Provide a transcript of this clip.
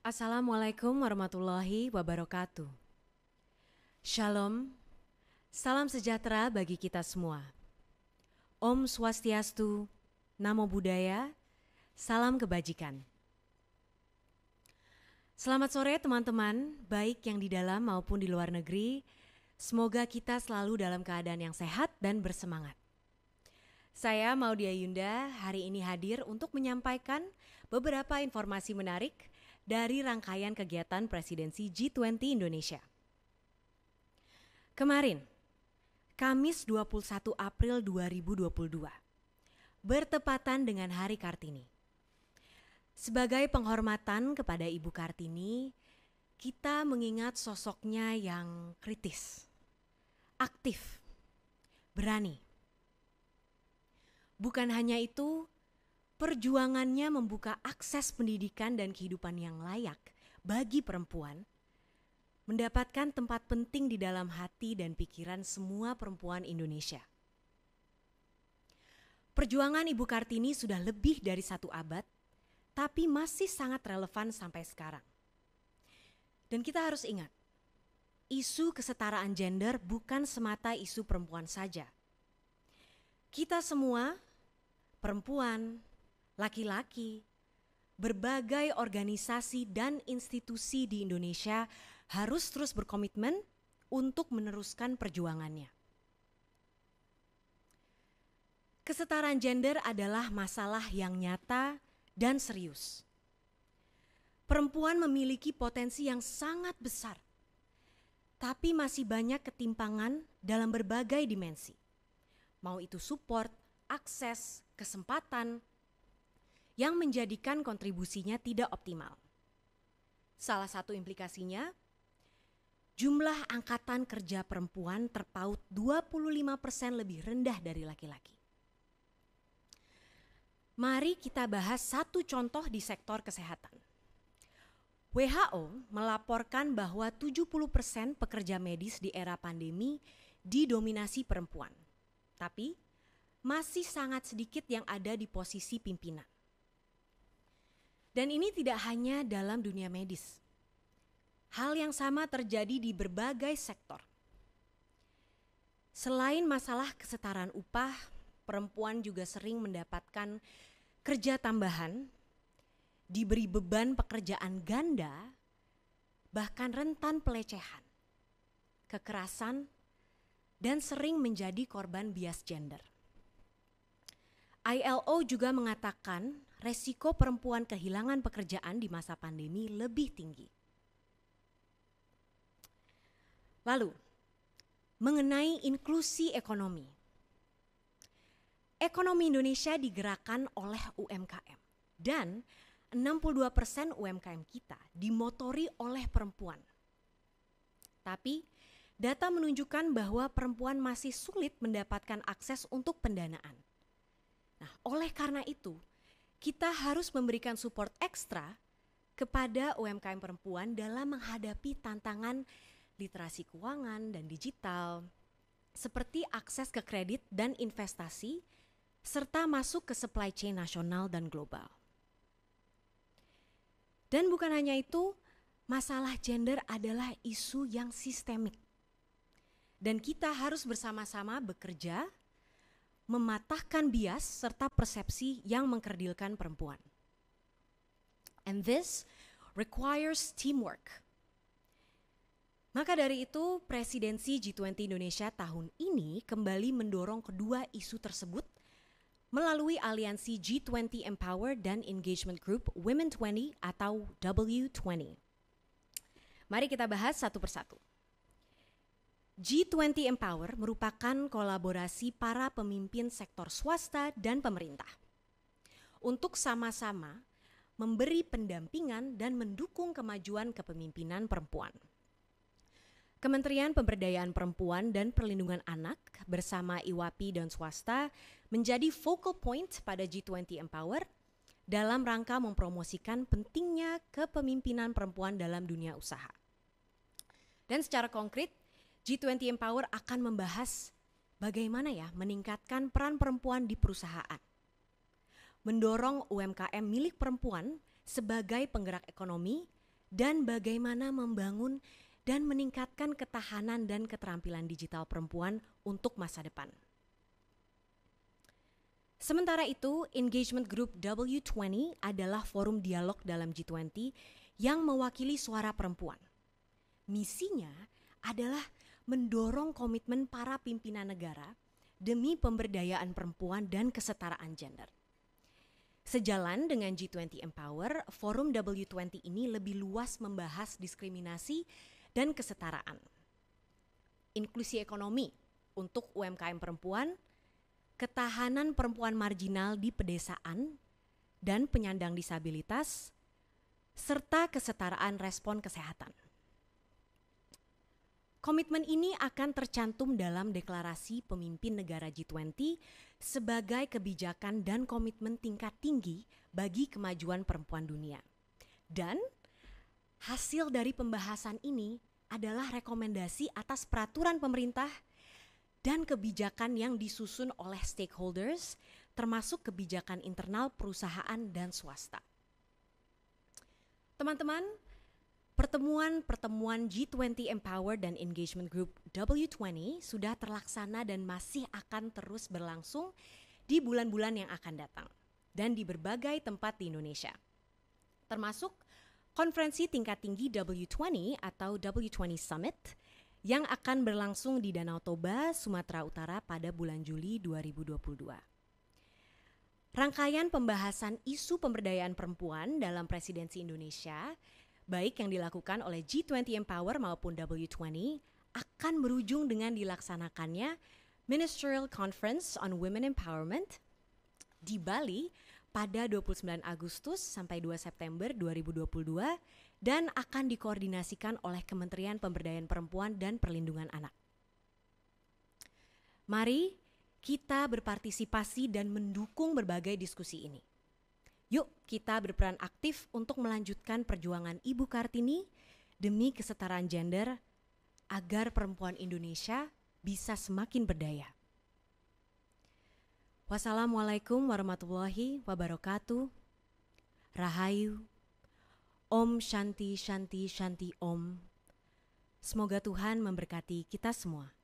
Assalamualaikum warahmatullahi wabarakatuh. Shalom, salam sejahtera bagi kita semua. Om Swastiastu, Namo Buddhaya, salam kebajikan. Selamat sore teman-teman, baik yang di dalam maupun di luar negeri. Semoga kita selalu dalam keadaan yang sehat dan bersemangat. Saya Maudia Yunda hari ini hadir untuk menyampaikan beberapa informasi menarik dari rangkaian kegiatan presidensi G20 Indonesia. Kemarin, Kamis 21 April 2022, bertepatan dengan Hari Kartini. Sebagai penghormatan kepada Ibu Kartini, kita mengingat sosoknya yang kritis, aktif, berani. Bukan hanya itu, perjuangannya membuka akses pendidikan dan kehidupan yang layak bagi perempuan, mendapatkan tempat penting di dalam hati dan pikiran semua perempuan Indonesia. Perjuangan Ibu Kartini sudah lebih dari 1 abad, tapi masih sangat relevan sampai sekarang. Dan kita harus ingat, isu kesetaraan gender bukan semata isu perempuan saja. Kita semua, perempuan, laki-laki, berbagai organisasi dan institusi di Indonesia harus terus berkomitmen untuk meneruskan perjuangannya. Kesetaraan gender adalah masalah yang nyata dan serius. Perempuan memiliki potensi yang sangat besar, tapi masih banyak ketimpangan dalam berbagai dimensi. Mau itu support, akses, kesempatan, yang menjadikan kontribusinya tidak optimal. Salah satu implikasinya, jumlah angkatan kerja perempuan terpaut 25% lebih rendah dari laki-laki. Mari kita bahas satu contoh di sektor kesehatan. WHO melaporkan bahwa 70% pekerja medis di era pandemi didominasi perempuan. Tapi masih sangat sedikit yang ada di posisi pimpinan. Dan ini tidak hanya dalam dunia medis. Hal yang sama terjadi di berbagai sektor. Selain masalah kesetaraan upah, perempuan juga sering mendapatkan kerja tambahan, diberi beban pekerjaan ganda, bahkan rentan pelecehan, kekerasan, dan sering menjadi korban bias gender. ILO juga mengatakan resiko perempuan kehilangan pekerjaan di masa pandemi lebih tinggi. Lalu, mengenai inklusi ekonomi. Ekonomi Indonesia digerakkan oleh UMKM dan 62% UMKM kita dimotori oleh perempuan. Tapi, data menunjukkan bahwa perempuan masih sulit mendapatkan akses untuk pendanaan. Nah, oleh karena itu, kita harus memberikan support ekstra kepada UMKM perempuan dalam menghadapi tantangan literasi keuangan dan digital, seperti akses ke kredit dan investasi, serta masuk ke supply chain nasional dan global. Dan bukan hanya itu, masalah gender adalah isu yang sistemik. Dan kita harus bersama-sama bekerja mematahkan bias serta persepsi yang mengkerdilkan perempuan. And this requires teamwork. Maka dari itu, presidensi G20 Indonesia tahun ini kembali mendorong kedua isu tersebut melalui aliansi G20 Empower dan Engagement Group Women 20 atau W20. Mari kita bahas satu persatu. G20 Empower merupakan kolaborasi para pemimpin sektor swasta dan pemerintah untuk sama-sama memberi pendampingan dan mendukung kemajuan kepemimpinan perempuan. Kementerian Pemberdayaan Perempuan dan Perlindungan Anak bersama IWAPI dan swasta menjadi focal point pada G20 Empower dalam rangka mempromosikan pentingnya kepemimpinan perempuan dalam dunia usaha. Dan secara konkret, G20 Empower akan membahas bagaimana ya meningkatkan peran perempuan di perusahaan, mendorong UMKM milik perempuan sebagai penggerak ekonomi dan bagaimana membangun dan meningkatkan ketahanan dan keterampilan digital perempuan untuk masa depan. Sementara itu, Engagement Group W20 adalah forum dialog dalam G20 yang mewakili suara perempuan. Misinya adalah mendorong komitmen para pimpinan negara demi pemberdayaan perempuan dan kesetaraan gender. Sejalan dengan G20 Empower, forum W20 ini lebih luas membahas diskriminasi dan kesetaraan, inklusi ekonomi untuk UMKM perempuan, ketahanan perempuan marginal di pedesaan dan penyandang disabilitas, serta kesetaraan respon kesehatan. Komitmen ini akan tercantum dalam deklarasi pemimpin negara G20 sebagai kebijakan dan komitmen tingkat tinggi bagi kemajuan perempuan dunia. Dan hasil dari pembahasan ini adalah rekomendasi atas peraturan pemerintah dan kebijakan yang disusun oleh stakeholders, termasuk kebijakan internal perusahaan dan swasta. Teman-teman, pertemuan G20 Empower dan Engagement Group W20 sudah terlaksana dan masih akan terus berlangsung di bulan-bulan yang akan datang dan di berbagai tempat di Indonesia, termasuk konferensi tingkat tinggi W20 atau W20 Summit yang akan berlangsung di Danau Toba, Sumatera Utara pada bulan Juli 2022. Rangkaian pembahasan isu pemberdayaan perempuan dalam presidensi Indonesia, baik yang dilakukan oleh G20 Empower maupun W20, akan berujung dengan dilaksanakannya Ministerial Conference on Women Empowerment di Bali pada 29 Agustus sampai 2 September 2022 dan akan dikoordinasikan oleh Kementerian Pemberdayaan Perempuan dan Perlindungan Anak. Mari kita berpartisipasi dan mendukung berbagai diskusi ini. Yuk kita berperan aktif untuk melanjutkan perjuangan Ibu Kartini demi kesetaraan gender agar perempuan Indonesia bisa semakin berdaya. Wassalamualaikum warahmatullahi wabarakatuh. Rahayu. Om Shanti Shanti Shanti Om. Semoga Tuhan memberkati kita semua.